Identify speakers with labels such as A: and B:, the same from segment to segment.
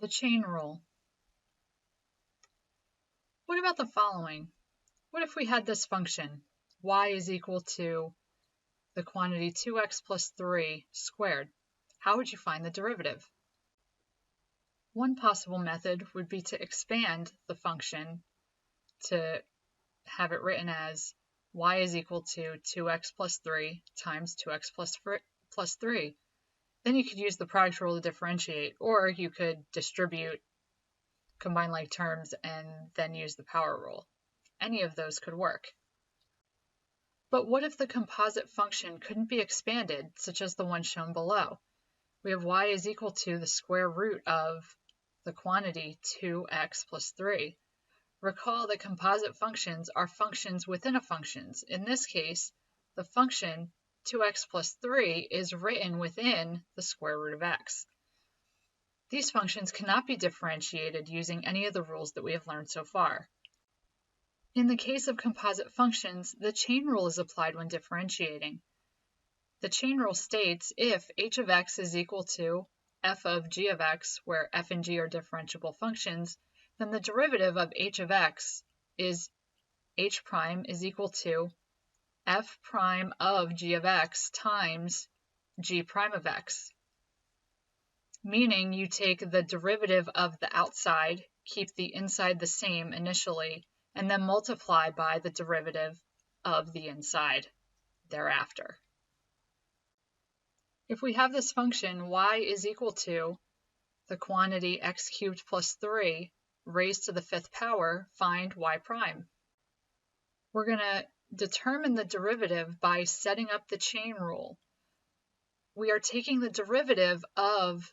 A: The chain rule. What about the following? What if we had this function, y is equal to the quantity 2x plus 3 squared? How would you find the derivative? One possible method would be to expand the function to have it written as y is equal to 2x plus 3 times 2x plus 3. Then you could use the product rule to differentiate, or you could distribute, combine like terms, and then use the power rule. Any of those could work. But what if the composite function couldn't be expanded, such as the one shown below? We have y is equal to the square root of the quantity 2x plus 3. Recall that composite functions are functions within a function. In this case, the function 2x plus 3 is written within the square root of x. These functions cannot be differentiated using any of the rules that we have learned so far. In the case of composite functions, the chain rule is applied when differentiating. The chain rule states if h of x is equal to f of g of x, where f and g are differentiable functions, then the derivative of h of x is h prime is equal to f prime of g of x times g prime of x. Meaning you take the derivative of the outside, keep the inside the same initially, and then multiply by the derivative of the inside thereafter. If we have this function y is equal to the quantity x cubed plus 3 raised to the 5th power, find y prime. We're going to determine the derivative by setting up the chain rule. We are taking the derivative of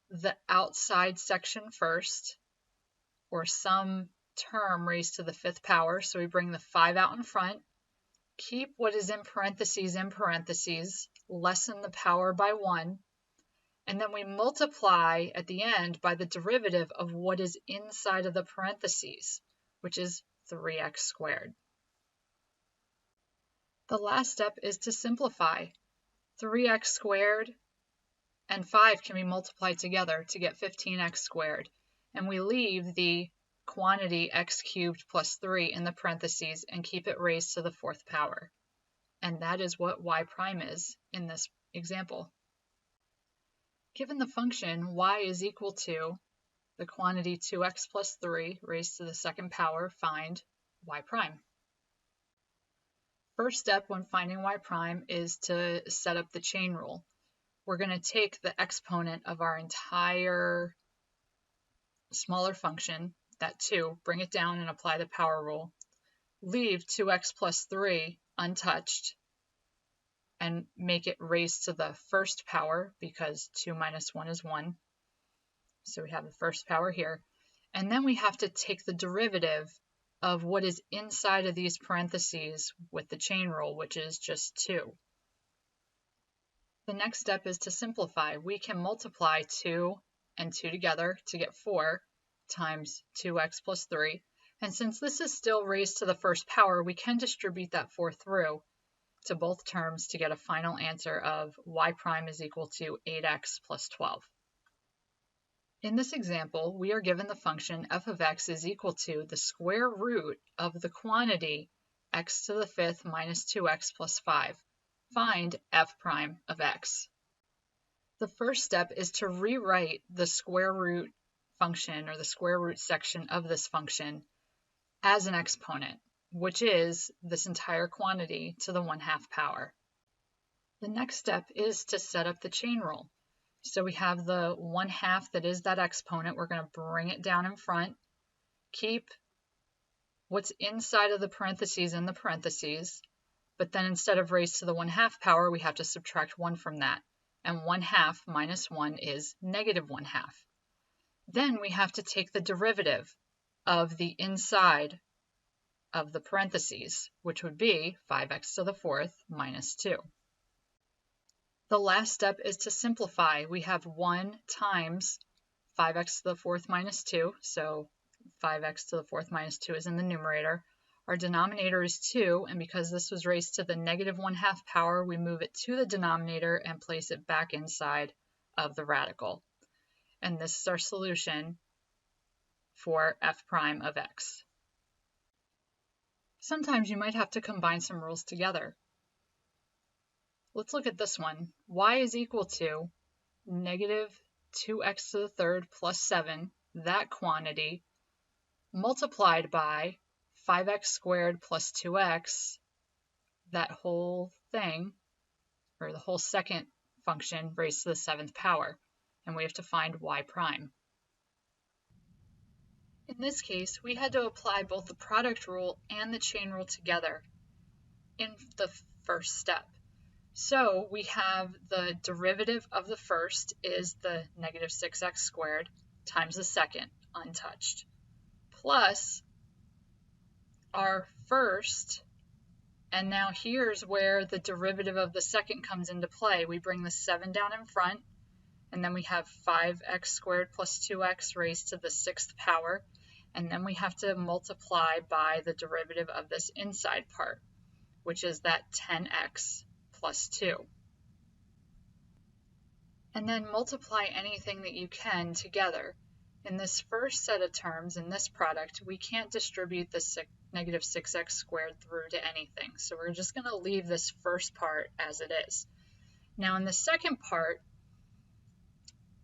A: the outside section first, or some term raised to the 5th power, so we bring the 5 out in front, keep what is in parentheses, lessen the power by 1, and then we multiply at the end by the derivative of what is inside of the parentheses, which is 3x squared. The last step is to simplify. 3x squared and 5 can be multiplied together to get 15x squared, and we leave the quantity x cubed plus 3 in the parentheses and keep it raised to the 4th power. And that is what y prime is in this example. Given the function y is equal to the quantity 2x plus 3 raised to the 2nd power, find y prime. First step when finding y prime is to set up the chain rule. We're going to take the exponent of our entire smaller function, that 2, bring it down and apply the power rule, leave 2x plus 3 untouched, and make it raised to the 1st power because 2 minus 1 is 1. So we have the 1st power here. And then we have to take the derivative of what is inside of these parentheses with the chain rule, which is just 2. The next step is to simplify. We can multiply 2 and 2 together to get 4 times 2x plus 3. And since this is still raised to the 1st power, we can distribute that 4 through to both terms to get a final answer of y prime is equal to 8x plus 12. In this example, we are given the function f of x is equal to the square root of the quantity x to the 5th minus 2x plus 5. Find f prime of x. The first step is to rewrite the square root function or the square root section of this function as an exponent, which is this entire quantity to the 1/2 power. The next step is to set up the chain rule. So we have the 1/2 that is that exponent. We're going to bring it down in front, keep what's inside of the parentheses in the parentheses, but then instead of raised to the 1/2 power, we have to subtract 1 from that. And 1/2 minus 1 is negative 1/2. Then we have to take the derivative of the inside of the parentheses, which would be 5x to the 4th minus 2. The last step is to simplify. We have 1 times 5x to the 4th minus 2, so 5x to the 4th minus 2 is in the numerator. Our denominator is 2, and because this was raised to the negative 1/2 power, we move it to the denominator and place it back inside of the radical. And this is our solution for f prime of x. Sometimes you might have to combine some rules together. Let's look at this one. Y is equal to negative 2x to the third plus 7, that quantity, multiplied by 5x squared plus 2x, that whole thing, or the whole second function raised to the 7th power. And we have to find y prime. In this case, we had to apply both the product rule and the chain rule together in the first step. So we have the derivative of the first is the negative 6x squared times the second, untouched, plus our first, and now here's where the derivative of the second comes into play. We bring the 7 down in front, and then we have 5x squared plus 2x raised to the 6th power, and then we have to multiply by the derivative of this inside part, which is that 10x plus 2. And then multiply anything that you can together. In this first set of terms, in this product, we can't distribute the negative 6x squared through to anything. So we're just going to leave this first part as it is. Now in the second part,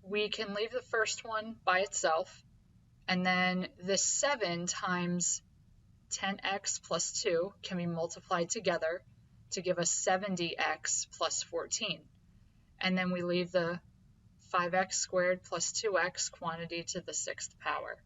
A: we can leave the first one by itself, and then this 7 times 10x plus 2 can be multiplied together to give us 70x plus 14. And then we leave the 5x squared plus 2x quantity to the 6th power.